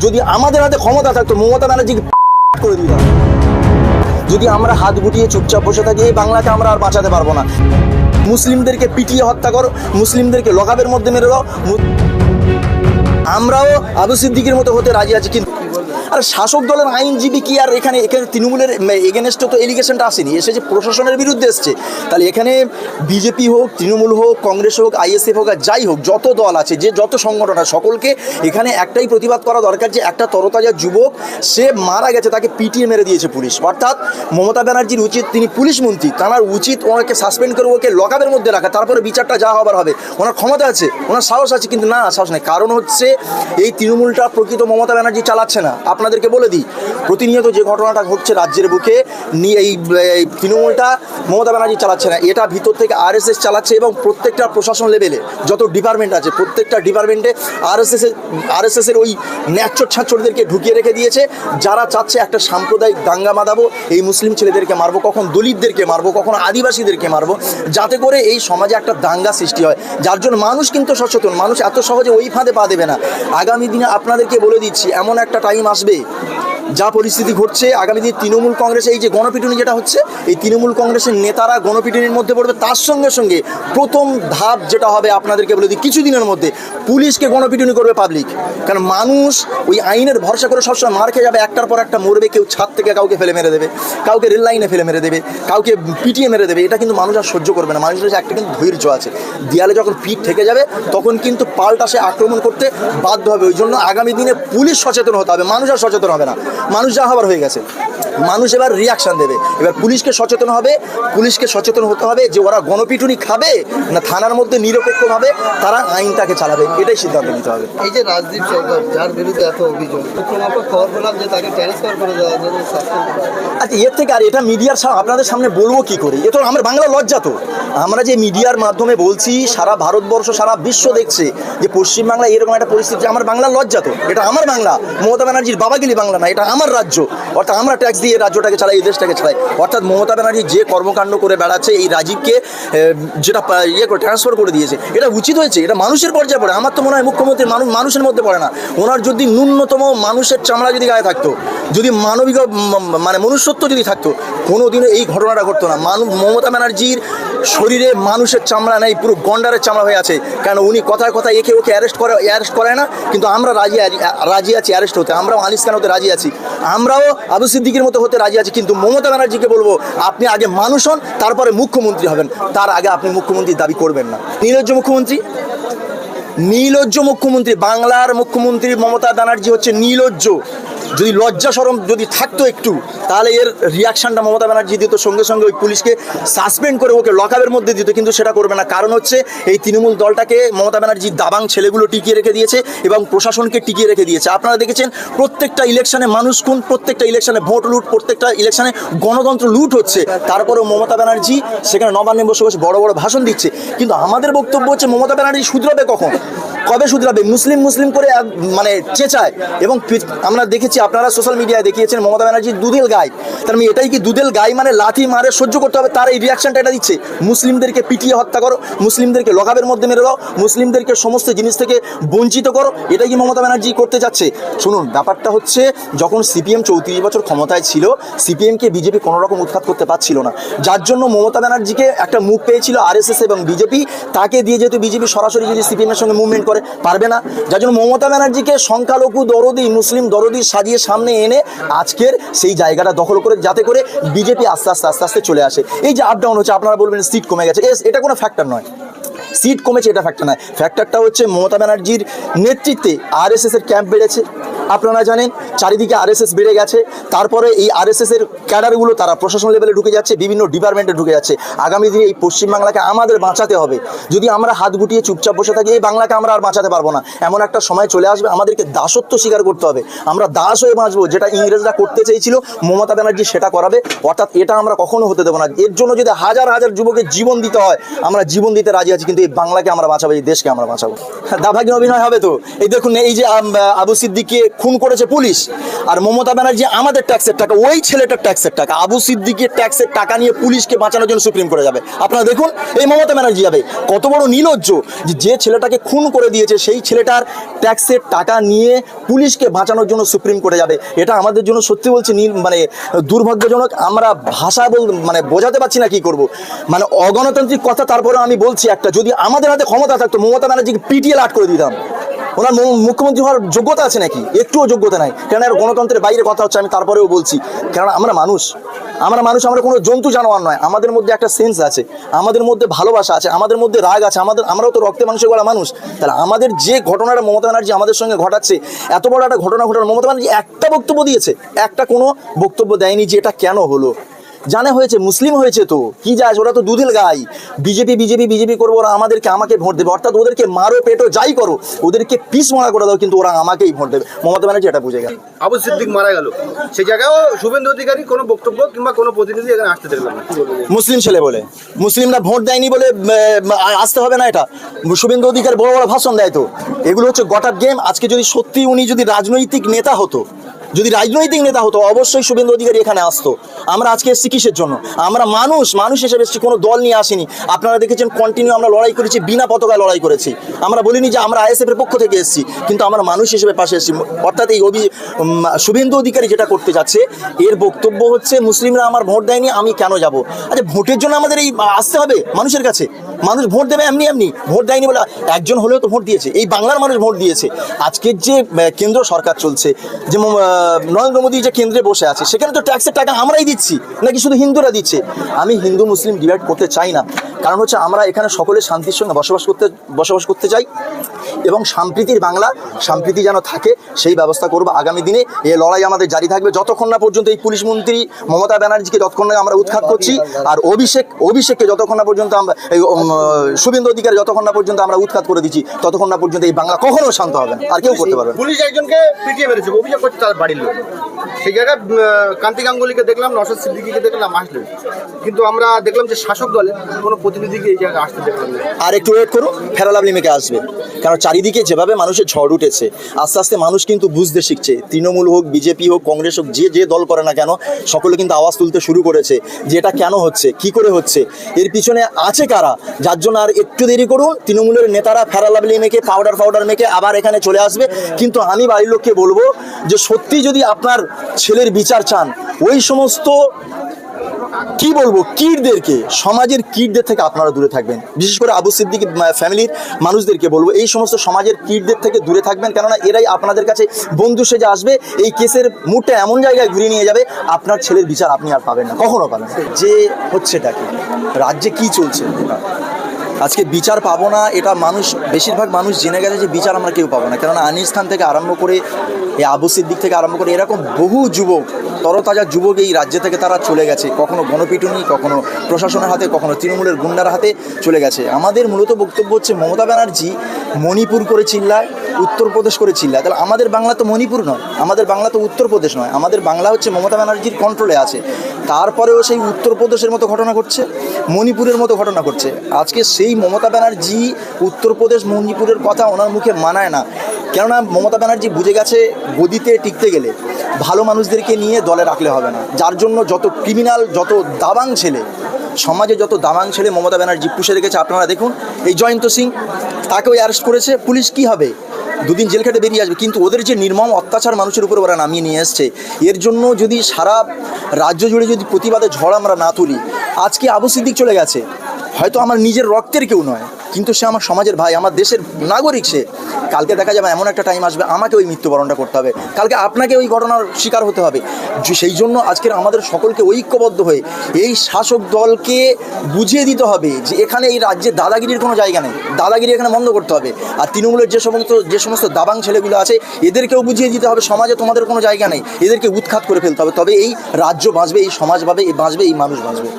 যদি আমাদের হাতে ক্ষমতা থাকতো মমতা ব্যানার্জিকে করে দিতাম। যদি আমরা হাত গুটিয়ে চুপচাপ বসে থাকি এই বাংলাকে আমরা আর বাঁচাতে পারবো না। মুসলিমদেরকে পিটিয়ে হত্যা করো, মুসলিমদেরকে লকাবের মধ্যে মেরে দাও। আমরাও আবু সিদ্দিকের মতো হতে রাজি আছি, কিন্তু আর শাসক দলের আইনজীবী কি আর এখানে তৃণমূলের এগেনস্টে তো এলিগেশনটা আসেনি, এসেছে প্রশাসনের বিরুদ্ধে এসছে। তাহলে এখানে বিজেপি হোক, তৃণমূল হোক, কংগ্রেস হোক, আইএসএফ হোক, আর যাই হোক, যত দল আছে, যে যত সংগঠন আছে, সকলকে এখানে একটাই প্রতিবাদ করা দরকার যে একটা তরতাজা যুবক সে মারা গেছে, তাকে পিটিয়ে মেরে দিয়েছে পুলিশ। অর্থাৎ মমতা ব্যানার্জির উচিত, তিনি পুলিশ মন্ত্রী, তার উচিত ওনাকে সাসপেন্ড করে ওকে লকআপের মধ্যে রাখা, তারপরে বিচারটা যা হবার হবে। ওনার ক্ষমতা আছে, ওনার সাহস আছে, কিন্তু না, সাহস নেই। কারণ হচ্ছে এই তৃণমূলটা প্রকৃত মমতা ব্যানার্জি চালাচ্ছে না। আপনাদেরকে বলে দিই, প্রতিনিয়ত যে ঘটনাটা ঘটছে রাজ্যের বুকে, এই তৃণমূলটা মমতা ব্যানার্জি চালাচ্ছে না, এটা ভিতর থেকে আরএসএস চালাচ্ছে। এবং প্রত্যেকটা প্রশাসন লেভেলে যত ডিপার্টমেন্ট আছে, প্রত্যেকটা ডিপার্টমেন্টে আরএসএসের ওই ন্যাচ্চর ছাঁচড়দেরকে ঢুকিয়ে রেখে দিয়েছে, যারা চাচ্ছে একটা সাম্প্রদায়িক দাঙ্গা বাঁধাবো, এই মুসলিম ছেলেদেরকে মারবো, কখন দলিতদেরকে মারবো, কখন আদিবাসীদেরকে মারবো, যাতে করে এই সমাজে একটা দাঙ্গা সৃষ্টি হয়। যার জন্য মানুষ কিন্তু সচেতন, মানুষ এত সহজে ওই ফাঁদে পা দেবে না। আগামী দিনে আপনাদেরকে বলে দিচ্ছি, এমন একটা টাইম আসবে, যা পরিস্থিতি ঘটছে আগামী দিন তৃণমূল কংগ্রেসে এই যে গণপিটুনি যেটা হচ্ছে, এই তৃণমূল কংগ্রেসের নেতারা গণপিটুনির মধ্যে পড়বে। তার সঙ্গে সঙ্গে প্রথম ধাপ যেটা হবে, আপনাদেরকে বলে দিই, কিছুদিনের মধ্যে পুলিশকে গণপিটুনি করবে পাবলিক। কারণ মানুষ ওই আইনের ভরসা করে সবসময় মার খেয়ে যাবে, একটার পর একটা মরবে। কেউ ছাদ থেকে কাউকে ফেলে মেরে দেবে, কাউকে রেল লাইনে ফেলে মেরে দেবে, কাউকে পিটিয়ে মেরে দেবে। এটা কিন্তু মানুষ আর সহ্য করবে না। মানুষের একটা কিন্তু ধৈর্য আছে, দেয়ালে যখন পিঠ ঠেকে যাবে তখন কিন্তু পাল্টা সে আক্রমণ করতে বাধ্য হবে। ওই জন্য আগামী দিনে পুলিশ সচেতন হতে হবে, মানুষ আর সচেতন হবে না। মানুষ যা হবার হয়ে গেছে, মানুষ এবার রিয়াকশান দেবে। এবার পুলিশকে সচেতন হতে হবে যে ওরা গণপিটুনি খাবে না থানার মধ্যে নিরপেক্ষভাবে তারা আইনটাকে চালাবে, এটাই সিদ্ধান্ত নিতে হবে। এই যে রাজদীপ সরকার, যার বিরুদ্ধে এত অভিযোগ, আমরা খবর পেলাম যে তাকে ট্রান্সফার করে দেওয়া হবে। আচ্ছা, এর থেকে আর এটা মিডিয়ার আপনাদের সামনে বলবো কি করে? এ তো আমার বাংলা লজ্জা। তো আমরা যে মিডিয়ার মাধ্যমে বলছি, সারা ভারতবর্ষ, সারা বিশ্ব দেখছে যে পশ্চিমবাংলা এরকম একটা পরিস্থিতি, আমার বাংলা লজ্জা। তো এটা আমার বাংলা, মমতা ব্যানার্জির বাবাগিলি বাংলা না, এটা আমার রাজ্য। অর্থাৎ আমরা ট্যাক্স দিয়ে এই রাজ্যটাকে চালাই, এই দেশটাকে চালাই। অর্থাৎ মমতা ব্যানার্জি যে কর্মকাণ্ড করে বেড়াচ্ছে, এই রাজীবকে যেটা ট্রান্সফার করে দিয়েছে, এটা উচিত হয়েছে? এটা মানুষের পর্যায়ে পড়ে? আমার তো মনে হয় মুখ্যমন্ত্রী মানুষের মধ্যে পড়ে না। ওনার যদি ন্যূনতম মানুষের চামড়া যদি গায়ে থাকতো, যদি মানবিক মনুষ্যত্ব যদি থাকতো, কোনোদিনও এই ঘটনাটা ঘটতো না। মমতা ব্যানার্জির শরীরে মানুষের চামড়া নেই, পুরো গন্ডারের চামড়া হয়ে আছে। কেন উনি কথায় কথায় ওকে অ্যারেস্ট করায় না, কিন্তু আমরা রাজি আছি অ্যারেস্ট হতে। আমরাও আনিস খান হতে রাজি আছি, আমরাও আবু সিদ্দিকের মতো হতে রাজি আছি। কিন্তু মমতা ব্যানার্জিকে বলবো, আপনি আগে মানুষ হন, তারপরে মুখ্যমন্ত্রী হবেন। তার আগে আপনি মুখ্যমন্ত্রীর দাবি করবেন না। নির্লজ্জ মুখ্যমন্ত্রী, বাংলার মুখ্যমন্ত্রী মমতা ব্যানার্জি হচ্ছে নির্লজ্জ। যদি লজ্জা শরম যদি থাকতো একটু, তাহলে এর রিয়াকশানটা মমতা ব্যানার্জি দিত, সঙ্গে সঙ্গে ওই পুলিশকে সাসপেন্ড করে ওকে লকআপের মধ্যে দিত। কিন্তু সেটা করবে না। কারণ হচ্ছে এই তৃণমূল দলটাকে মমতা ব্যানার্জির দাবাং ছেলেগুলো টিকিয়ে রেখে দিয়েছে এবং প্রশাসনকে টিকিয়ে রেখে দিয়েছে। আপনারা দেখেছেন প্রত্যেকটা ইলেকশনে মানুষ খুন, প্রত্যেকটা ইলেকশনে ভোট লুট, প্রত্যেকটা ইলেকশনে গণতন্ত্র লুট হচ্ছে। তারপরেও মমতা ব্যানার্জি সেখানে নবান্নে বসে বসে বড় বড় ভাষণ দিচ্ছে। কিন্তু আমাদের বক্তব্য হচ্ছে, মমতা ব্যানার্জি শুধরাবে কখন, কবে শুধরাবে? মুসলিম করে চেঁচায়। এবং আমরা দেখেছি, আপনারা সোশ্যাল মিডিয়ায় দেখিয়েছেন, মমতা ব্যানার্জি দুধেল গাই। তার মানে এটাই কি দুধেল গাই মানে লাথি মারে সহ্য করতে হবে? তার এই রিয়াকশনটা এটা দিচ্ছে, মুসলিমদেরকে পিটিয়ে হত্যা করো, মুসলিমদেরকে লকআপের মধ্যে মেরে দাও, মুসলিমদেরকে সমস্ত জিনিস থেকে বঞ্চিত করো। এটাই কি মমতা ব্যানার্জি করতে যাচ্ছে? শুনুন, ব্যাপারটা হচ্ছে, যখন সিপিএম 34 বছর ক্ষমতায় ছিল, সিপিএমকে বিজেপি কোনো রকম উৎখাত করতে পারছিল না। যার জন্য মমতা ব্যানার্জিকে একটা মুখ পেয়েছিল আরএসএস এবং বিজেপি, তাকে দিয়ে যেহেতু বিজেপি সরাসরি যদি সিপিএমের সঙ্গে মুভমেন্ট করে পারবে না, যার জন্য মমতা ব্যানার্জিকে সংখ্যালঘু দরদি, মুসলিম দরদি সাজিয়ে সামনে এনে আজকের সেই জায়গাটা দখল করে, যাতে করে বিজেপি আস্তে আস্তে চলে আসে। এই যে আপ ডাউন হচ্ছে, আপনারা বলবেন সিট কমে গেছে, এটা কোনো ফ্যাক্টর নয়। সিট কমেছে এটা ফ্যাক্টর নয়। ফ্যাক্টরটা হচ্ছে মমতা ব্যানার্জির নেতৃত্বে আরএসএস এর ক্যাম্প বেড়েছে। আপনারা জানেন চারিদিকে আরএসএস বেড়ে গেছে। তারপরে এই আরএসএস এর ক্যাডারগুলো তারা প্রশাসন লেভেলে ঢুকে যাচ্ছে, বিভিন্ন ডিপার্টমেন্টে ঢুকে যাচ্ছে। আগামী দিনে এই পশ্চিমবাংলাকে আমাদের বাঁচাতে হবে। যদি আমরা হাত গুটিয়ে চুপচাপ বসে থাকি, এই বাংলাকে আমরা আর বাঁচাতে পারবো না। এমন একটা সময় চলে আসবে, আমাদেরকে দাসত্ব স্বীকার করতে হবে। আমরা দাস হয়ে বাঁচবো, যেটা ইংরেজরা করতে চেয়েছিল, মমতা ব্যানার্জি সেটা করাবে। অর্থাৎ এটা আমরা কখনো হতে দেবো না। এর জন্য যদি হাজার হাজার যুবকের জীবন দিতে হয়, আমরা জীবন দিতে রাজি আছি। কিন্তু এই বাংলাকে আমরা বাঁচাবো, এই দেশকে আমরা বাঁচাবো। দাভাগিন অভিনয় হবে তো। এই দেখুন, এই যে আবু সিদ্দিককে খুন করেছে পুলিশ, আর মমতা ব্যানার্জি আমাদের ট্যাক্সের টাকা, ওই ছেলেটার ট্যাক্সের টাকা, আবু সিদ্দিকের ট্যাক্সের টাকা নিয়ে পুলিশকে বাঁচানোর জন্য সুপ্রিম কোর্টে যাবে। আপনারা দেখুন এই মমতা ব্যানার্জি যাবে, কত বড় নির্লজ্জ যে ছেলেটাকে খুন করে দিয়েছে সেই ছেলেটার ট্যাক্সের টাকা নিয়ে পুলিশকে বাঁচানোর জন্য সুপ্রিম কোর্টে যাবে। এটা আমাদের জন্য সত্যি বলছি মানে দুর্ভাগ্যজনক। আমরা ভাষা মানে বোঝাতে পারছি না কি করব, মানে অগণতান্ত্রিক কথা। তারপরে আমি বলছি একটা, যদি আমাদের হাতে ক্ষমতা থাকতো মমতা ব্যানার্জিকে পিটিয়ে লাট করে দিতাম। ওনার মুখ্যমন্ত্রী হওয়ার যোগ্যতা আছে নাকি? একটুও যোগ্যতা নাই। কেন আর গণতন্ত্রের বাইরে কথা হচ্ছে, আমি তারপরেও বলছি, কারণ আমরা মানুষ, আমরা কোনো জন্তু জানোয়ার নয়। আমাদের মধ্যে একটা সেন্স আছে, আমাদের মধ্যে ভালোবাসা আছে, আমাদের মধ্যে রাগ আছে, আমরাও তো রক্তে মাংসে গড়া মানুষ। তাহলে আমাদের যে ঘটনাটা মমতা ব্যানার্জি আমাদের সঙ্গে ঘটাচ্ছে, এত বড় একটা ঘটনা ঘটানো, মমতা ব্যানার্জি একটা বক্তব্য দিয়েছে, একটা কোনো বক্তব্য দেয়নি যে এটা কেন হলো। জানে হয়েছে, মুসলিম হয়েছে তো কি যায়, ওরা তো দুধের গাই। বিজেপি করবো, ওরা আমাকে ভোট দেবে, অর্থাৎ ওদেরকে মারো পেটো যাই করো, ওদেরকে পিস মারা করে দাও, কিন্তু ওরা আমাকেই ভোট দেবে। মমতা ব্যানার্জি এটা বুঝে গেল। আবু সিদ্দিক মারা গেল, সেই জায়গায় শুভেন্দু অধিকারী কোনো বক্তব্য কিংবা কোনো প্রতিনিধি এখানে আসতে দেখলাম না। মুসলিম ছেলে বলে, মুসলিমরা ভোট দেয়নি বলে আসতে হবে না, এটা শুভেন্দু অধিকারী বড় বড় ভাষণ দেয় তো। এগুলো হচ্ছে গটার গেম। আজকে যদি সত্যি উনি যদি রাজনৈতিক নেতা হতো, অবশ্যই শুভেন্দু অধিকারী এখানে আসতো। আমরা আজকে এসেছি কিসের জন্য? আমরা মানুষ হিসেবে এসেছি, কোনো দল নিয়ে আসিনি। আপনারা দেখেছেন কন্টিনিউ আমরা লড়াই করেছি, বিনা পতাকায় লড়াই করেছি। আমরা বলিনি যে আমরা আইএসএফ এর পক্ষ থেকে এসেছি, কিন্তু আমরা মানুষ হিসেবে পাশে এসেছি। অর্থাৎ এই শুভেন্দু অধিকারী যেটা করতে যাচ্ছে, এর বক্তব্য হচ্ছে মুসলিমরা আমার ভোট দেয়নি, আমি কেন যাব? আচ্ছা, ভোটের জন্য আমাদের এই আসতে হবে মানুষের কাছে? মানুষ ভোট দেবে এমনি ভোট দেয়নি বলে একজন হলেও তো ভোট দিয়েছে, এই বাংলার মানুষ ভোট দিয়েছে। আজকের যে কেন্দ্র সরকার চলছে, যে নরেন্দ্র মোদী যে কেন্দ্রে বসে আছে, সেখানে তো ট্যাক্সের টাকা আমরাই দিচ্ছি, নাকি শুধু হিন্দুরা দিচ্ছে? আমি হিন্দু মুসলিম ডিভাইড করতে চাই না, কারণ হচ্ছে আমরা এখানে সকলে শান্তির সঙ্গে বসবাস করতে চাই, এবং সম্প্রীতির বাংলা, সম্প্রীতি যেন থাকে সেই ব্যবস্থা করবো আগামী দিনে। এই লড়াই আমাদের জারি থাকবে যতক্ষণ না পর্যন্ত এই পুলিশ মন্ত্রী মমতা ব্যানার্জিকে যতক্ষণ না আমরা উৎখাত করছি, আর অভিষেককে যতক্ষণ না পর্যন্ত আমরা শুভেন্দু অধিকারী যতক্ষণ না পর্যন্ত আমরা উৎখাত করে দিচ্ছি, ততক্ষণ না পর্যন্ত এই বাংলা কখনো শান্ত হবে না, আর কেউ করতে পারবে না। পুলিশ একজনকে পিটিয়ে মেরেছে, অভিযোগ করছে তার বাড়ির লোক। সেই জায়গায় কান্তি গাঙ্গুলিকে দেখলাম, নওশাদ সিদ্দিকীকে দেখলাম আসলেন, কিন্তু আমরা দেখলাম যে শাসক দলের কোনো প্রতিনিধিকে এই জায়গায় আসতে দেখলাম না। আর একটু ওয়েট করো, ফেরালাভ লিমিকে আসবে, কারণ চারিদিকে যেভাবে মানুষের ঝড় উঠেছে, আস্তে আস্তে মানুষ কিন্তু বুঝতে শিখছে। তৃণমূল হোক, বিজেপি হোক, কংগ্রেস হোক, যে দল করে না কেন, সকলে কিন্তু আওয়াজ তুলতে শুরু করেছে যে এটা কেন হচ্ছে, কি করে হচ্ছে, এর পিছনে আছে কারা, যার জন্য আর একটু দেরি করুন, তৃণমূলের নেতারা ফেরালাভ লিমিকে পাউডার মেখে আবার এখানে চলে আসবে। কিন্তু আমি বাড়ির লোককে বলবো যে সত্যি যদি আপনার ছেলের বিচার চান, ওই সমস্ত কি বলবো কীটদেরকে, সমাজের কীটদের থেকে আপনারা দূরে থাকবেন। বিশেষ করে আবু সিদ্দিক ফ্যামিলির মানুষদেরকে বলবো এই সমস্ত সমাজের কীটদের থেকে দূরে থাকবেন, কেননা এরাই আপনাদের কাছে বন্ধু সেজে আসবে, এই কেসের মুডটা এমন জায়গায় ঘুরিয়ে নিয়ে যাবে, আপনার ছেলের বিচার আপনি আর পাবেন না, কখনো পাবেন না। যে হচ্ছেটা কি, রাজ্যে কি চলছে, আজকে বিচার পাবো না, এটা বেশিরভাগ মানুষ জেনে গেছে যে বিচার আমরা কেউ পাবো না। কেননা আনিস খান থেকে আরম্ভ করে, এই আবু সিদ্দিক থেকে আরম্ভ করে, এরকম বহু যুবক, তরতাজা যুবক এই রাজ্য থেকে তারা চলে গেছে, কখনো গণপিটুনি, কখনো প্রশাসনের হাতে, কখনো তৃণমূলের গুন্ডার হাতে চলে গেছে। আমাদের মূলত বক্তব্য হচ্ছে, মমতা ব্যানার্জি মণিপুর করে চিল্লায়, উত্তরপ্রদেশ করে চিল্লায়, তাহলে আমাদের বাংলা তো মণিপুর নয়, আমাদের বাংলা তো উত্তরপ্রদেশ নয়, আমাদের বাংলা হচ্ছে মমতা ব্যানার্জির কন্ট্রোলে আছে। তারপরেও সেই উত্তরপ্রদেশের মতো ঘটনা ঘটছে, মণিপুরের মতো ঘটনা ঘটছে। আজকে সেই মমতা ব্যানার্জি উত্তরপ্রদেশ, মণিপুরের কথা ওনার মুখে মানায় না, কেননা মমতা ব্যানার্জি বুঝে গেছে গদিতে টিকতে গেলে ভালো মানুষদেরকে নিয়ে দলে রাখলে হবে না, যার জন্য যত ক্রিমিনাল, যত দাবাং ছেলে, সমাজে যত দাবাং ছেলে মমতা ব্যানার্জি পুষে রেখেছে। আপনারা দেখুন, এই জয়ন্ত সিং, তাকেও অ্যারেস্ট করেছে পুলিশ, কি হবে, দুদিন জেল খেটে বেরিয়ে আসবে। কিন্তু ওদের যে নির্মম অত্যাচার মানুষের উপরে ওরা নামিয়ে নিয়ে এসছে, এর জন্য যদি সারা রাজ্য জুড়ে যদি প্রতিবাদে ঝড় আমরা না তুলি, আজকে আবু সিদ্দিক চলে গেছে, হয়তো আমার নিজের রক্তের কেউ নয়, কিন্তু সে আমার সমাজের ভাই, আমার দেশের নাগরিক সে। কালকে দেখা যাবে এমন একটা টাইম আসবে, আমাকে ওই মৃত্যুবরণটা করতে হবে, কালকে আপনাকে ওই ঘটনার শিকার হতে হবে। সেই জন্য আজকের আমাদের সকলকে ঐক্যবদ্ধ হয়ে এই শাসক দলকে বুঝিয়ে দিতে হবে যে এখানে এই রাজ্যে দাদাগিরির কোনো জায়গা নেই, দাদাগিরি এখানে বন্ধ করতে হবে। আর তৃণমূলের যে সমস্ত দাবাং ছেলেগুলো আছে, এদেরকেও বুঝিয়ে দিতে হবে সমাজে তোমাদের কোনো জায়গা নেই, এদেরকে উৎখাত করে ফেলতে হবে, তবে এই রাজ্য বাঁচবে, এই সমাজ বাঁচবে, এই মানুষ বাঁচবে।